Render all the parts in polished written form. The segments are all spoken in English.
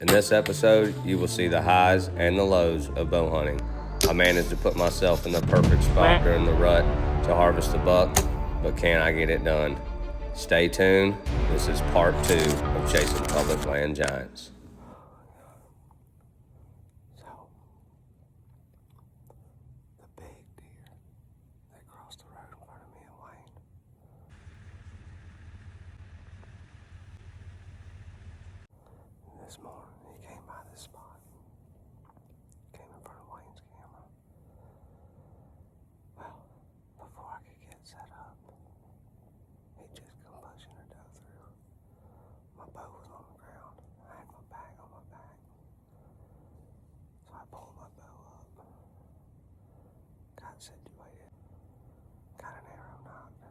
In this episode, you will see the highs and the lows of bow hunting. I managed to put myself in the perfect spot during the rut to harvest the buck, but can I get it done? Stay tuned. This is part 2 of Chasing Public Land Giants. So, the big deer that crossed the road in front of me and Wayne. This morning, he came by this spot. Came in front of Wayne's camera. Well, before I could get set up, he just come pushing a doe through. My bow was on the ground. I had my bag on my back. So I pulled my bow up. Got situated. Got an arrow knocked.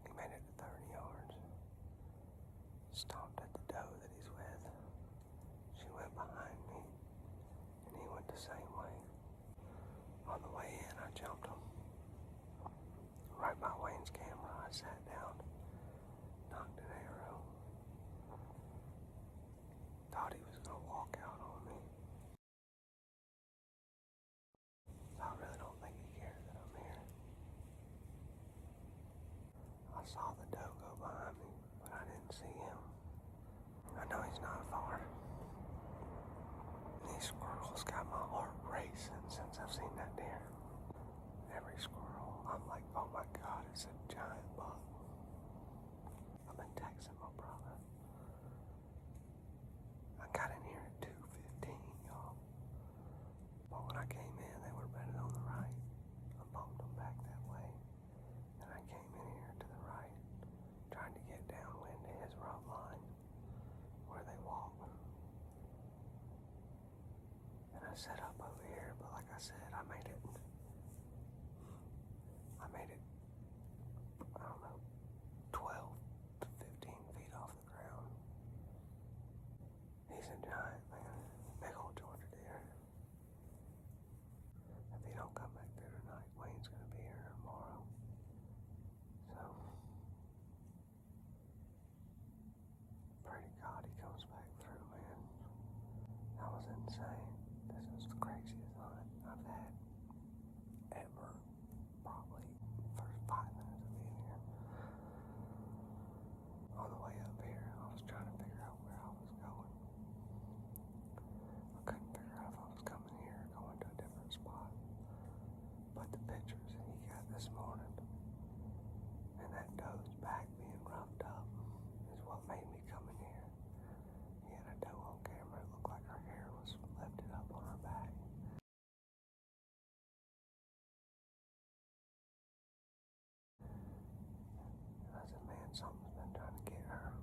He made it to 30 yards. Stomped at the doe that he's with. She went behind me, and he went the same way. On the way in, I jumped him. Right by Wayne's camera, I sat down, knocked an arrow. Thought he was going to walk out on me. I really don't think he cares that I'm here. I saw the doe go behind me, but I didn't see him. I know he's not far. These squirrels got my heart racing since I've seen that deer. Every squirrel, I'm like, oh my God, it's a giant buck. I've been texting my brother. I got in here at 2:15, y'all. But when I came in, they were bedded on the right. I bumped them back that way. And I came in here to the right, trying to get downwind to his rut line, where they walk. And I set up over here, but like I said, I made it, I don't know, 12 to 15 feet off the ground. He's a giant, man. Big old Georgia deer. If he don't come back through tonight, Wayne's gonna be here tomorrow. So, pray to God he comes back through, man. That was insane. This was the craziest hunt I've had ever, probably first 5 minutes of being here. On the way up here, I was trying to figure out where I was going. I couldn't figure out if I was coming here or going to a different spot. But the pictures he got this morning, and that doe's back being roughed up, is what made me come in here. He had a doe on camera. It looked like her hair was lifted up on her back. And I said, man, something's been trying to get her.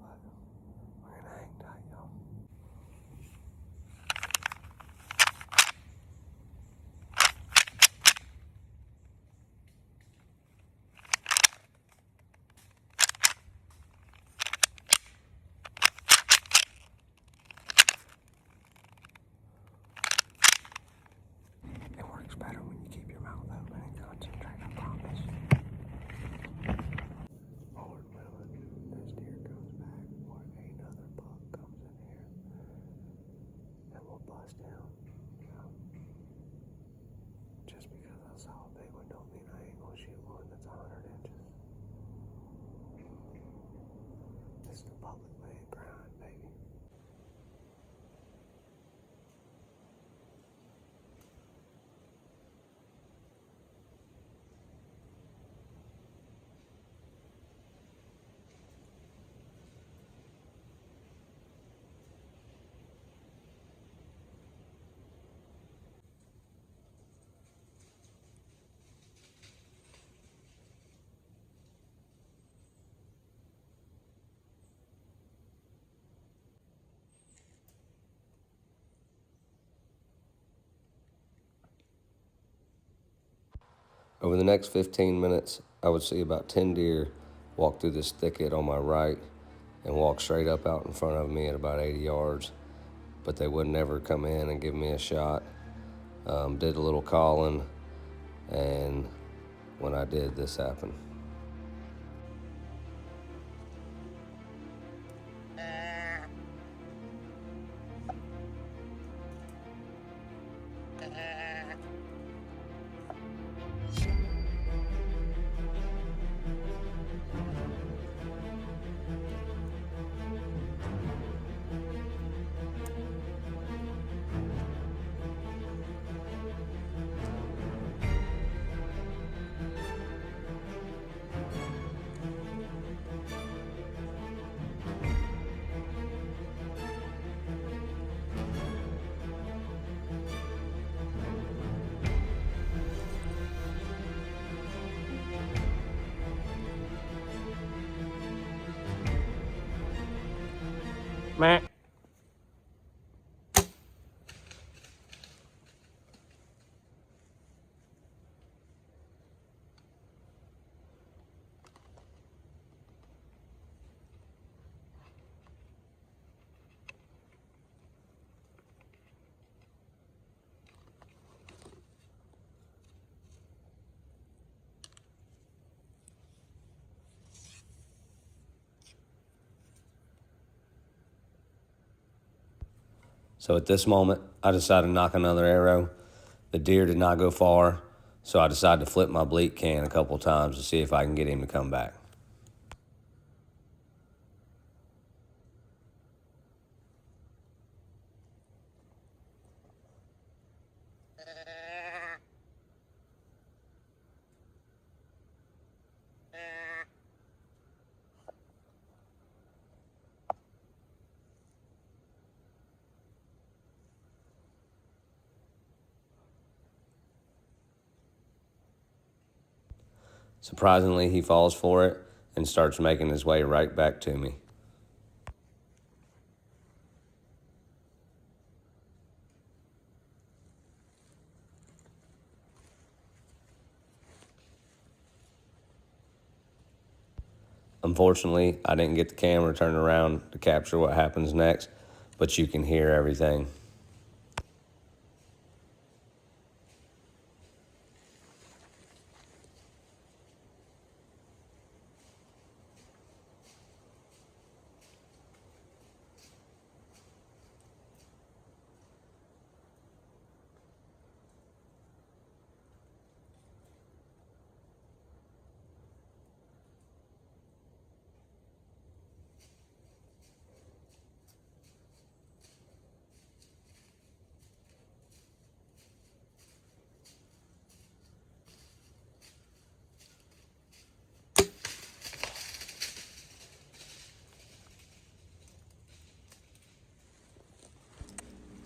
But we're gonna hang tight, y'all. It works better when you keep your mouth open and concentrate, I promise. Lord willing, this deer comes back or another buck comes in here, and we'll bust down. Just because I saw a big one don't mean I ain't gonna shoot one that's 100 inches. This is the public land grind, baby. Over the next 15 minutes, I would see about 10 deer walk through this thicket on my right and walk straight up out in front of me at about 80 yards. But they would never come in and give me a shot. Did a little calling, And when I did, this happened. Matt. So at this moment, I decided to knock another arrow. The deer did not go far, so I decided to flip my bleak can a couple times to see if I can get him to come back. Surprisingly, he falls for it and starts making his way right back to me. Unfortunately, I didn't get the camera turned around to capture what happens next, but you can hear everything.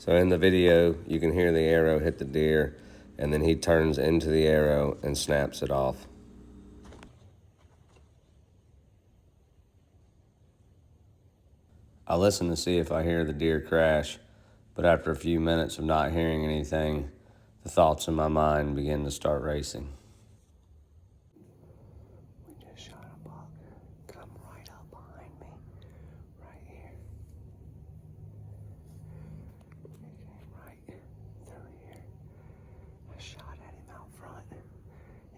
So in the video, you can hear the arrow hit the deer, and then he turns into the arrow and snaps it off. I listen to see if I hear the deer crash, but after a few minutes of not hearing anything, the thoughts in my mind begin to start racing. We just shot a buck. Come right up behind me. Right here. He came right through here. I shot at him out front.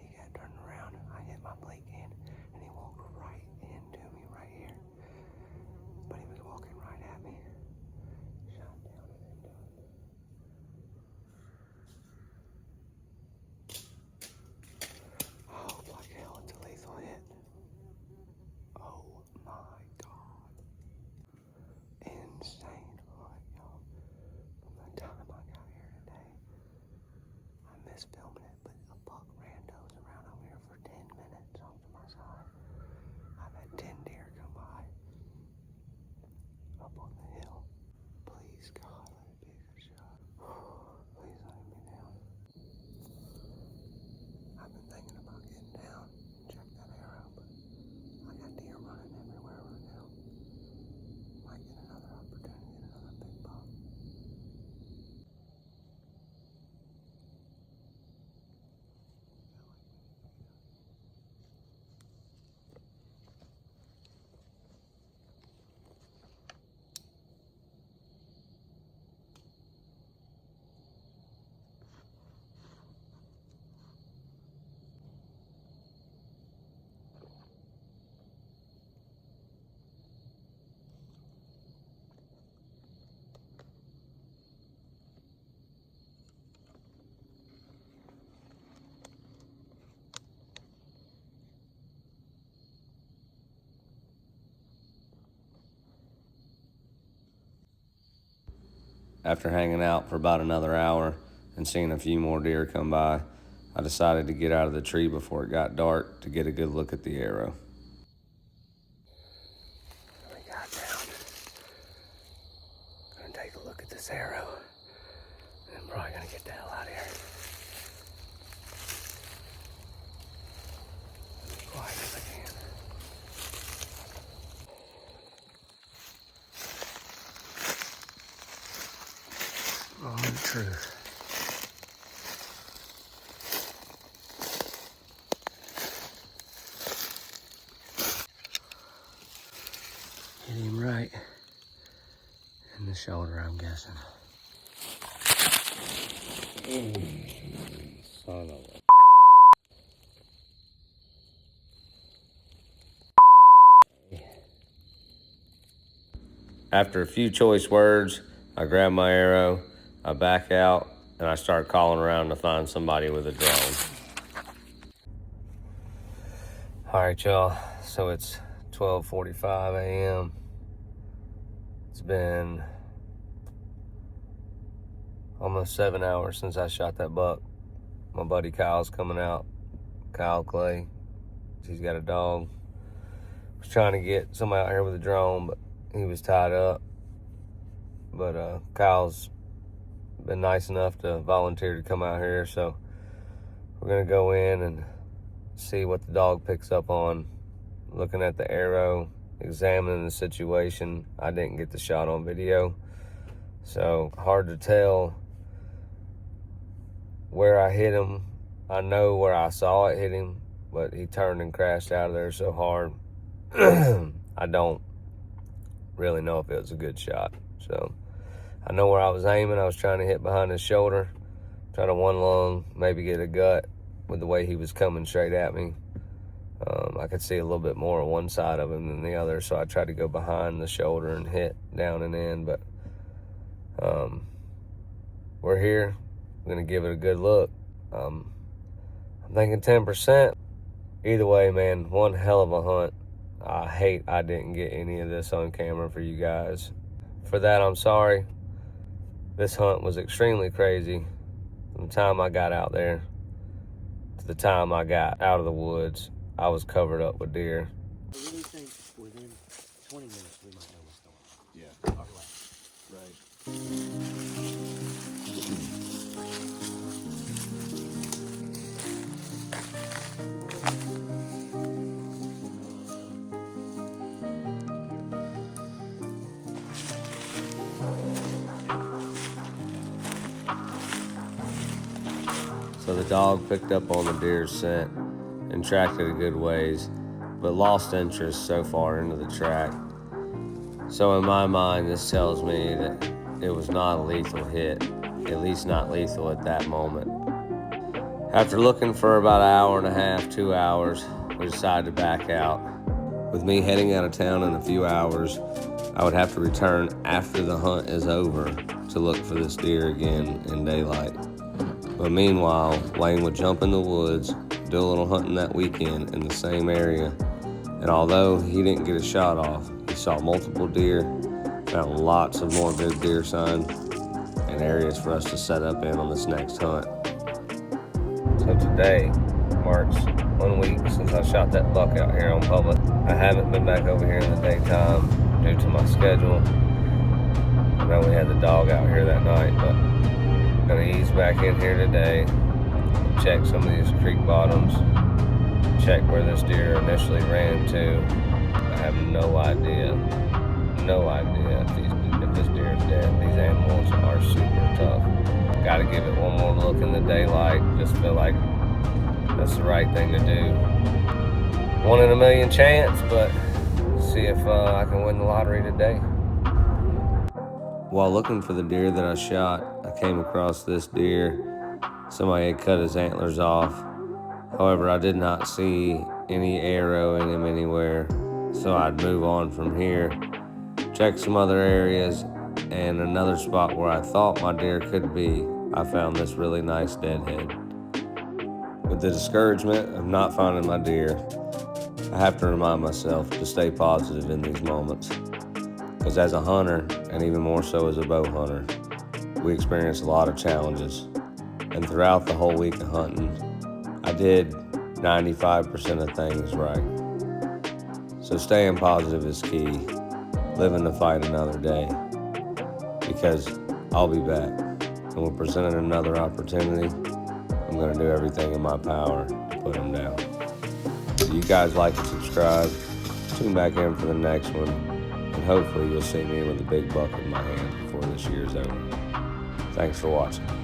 He got turned around. I hit my blade can and he walked right into me right here. But he was walking right at me. Shot down and into him. Oh, like hell, it's a lethal hit. Oh my God. Insane hunt, y'all. From the time I got here today, I missed filming it, but a buck ran nose around over here for 10 minutes off to my side. I've had 10 deer come by up on the hill. Please, God, let it be a good shot. Please let it be down. I've been thinking about getting down and check that arrow, but I got deer running everywhere right now. Might get another opportunity at another big buck. After hanging out for about another hour and seeing a few more deer come by, I decided to get out of the tree before it got dark to get a good look at the arrow. We got down. Gonna take a look at this arrow. And I'm probably gonna get the hell out of here. Be quiet as I can. Oh, the truth. Hit him right in the shoulder, I'm guessing. Son of a... After a few choice words, I grab my arrow, I back out, and I start calling around to find somebody with a drone. All right, y'all, so it's 12:45 a.m. It's been almost 7 hours since I shot that buck. My buddy Kyle's coming out. Kyle Clay, he's got a dog. Was trying to get somebody out here with a drone, but he was tied up. But Kyle's been nice enough to volunteer to come out here, so we're gonna go in and see what the dog picks up on. Looking at the arrow, examining the situation. I didn't get the shot on video, so hard to tell where I hit him. I know where I saw it hit him, but he turned and crashed out of there so hard. I don't really know if it was a good shot. So I know where I was aiming. I was trying to hit behind his shoulder, trying to one lung, maybe get a gut with the way he was coming straight at me. I could see a little bit more on one side of him than the other, so I tried to go behind the shoulder and hit down and in, but we're here. I'm gonna give it a good look. I'm thinking 10%. Either way, man, one hell of a hunt. I hate I didn't get any of this on camera for you guys. For that, I'm sorry. This hunt was extremely crazy. From the time I got out there to the time I got out of the woods, I was covered up with deer. I really think within 20 minutes we might know what's going on. Yeah. Right. So the dog picked up on the deer's scent and tracked it a good ways, but lost interest so far into the track. So in my mind, this tells me that it was not a lethal hit, at least not lethal at that moment. After looking for about an hour and a half, 2 hours, we decided to back out. With me heading out of town in a few hours, I would have to return after the hunt is over to look for this deer again in daylight. But meanwhile, Wayne would jump in the woods, do a little hunting that weekend in the same area. And although he didn't get a shot off, he saw multiple deer, found lots of more good deer sign, and areas for us to set up in on this next hunt. So today marks 1 week since I shot that buck out here on public. I haven't been back over here in the daytime due to my schedule. I know we had the dog out here that night, but I'm gonna ease back in here today, check some of these creek bottoms, check where this deer initially ran to. I have no idea if this deer is dead. These animals are super tough. Gotta give it one more look in the daylight. Just feel like that's the right thing to do. 1 in a million chance, but see if I can win the lottery today. While looking for the deer that I shot, I came across this deer. Somebody had cut his antlers off. However, I did not see any arrow in him anywhere, so I'd move on from here. Check some other areas, and another spot where I thought my deer could be, I found this really nice deadhead. With the discouragement of not finding my deer, I have to remind myself to stay positive in these moments. Because as a hunter, and even more so as a bow hunter, we experienced a lot of challenges. And throughout the whole week of hunting, I did 95% of things right. So staying positive is key. Living to fight another day. Because I'll be back. And when presented another opportunity, I'm going to do everything in my power to put them down. So you guys like and subscribe. Tune back in for the next one. And hopefully you'll see me with a big buck in my hand before this year's over. Thanks for watching.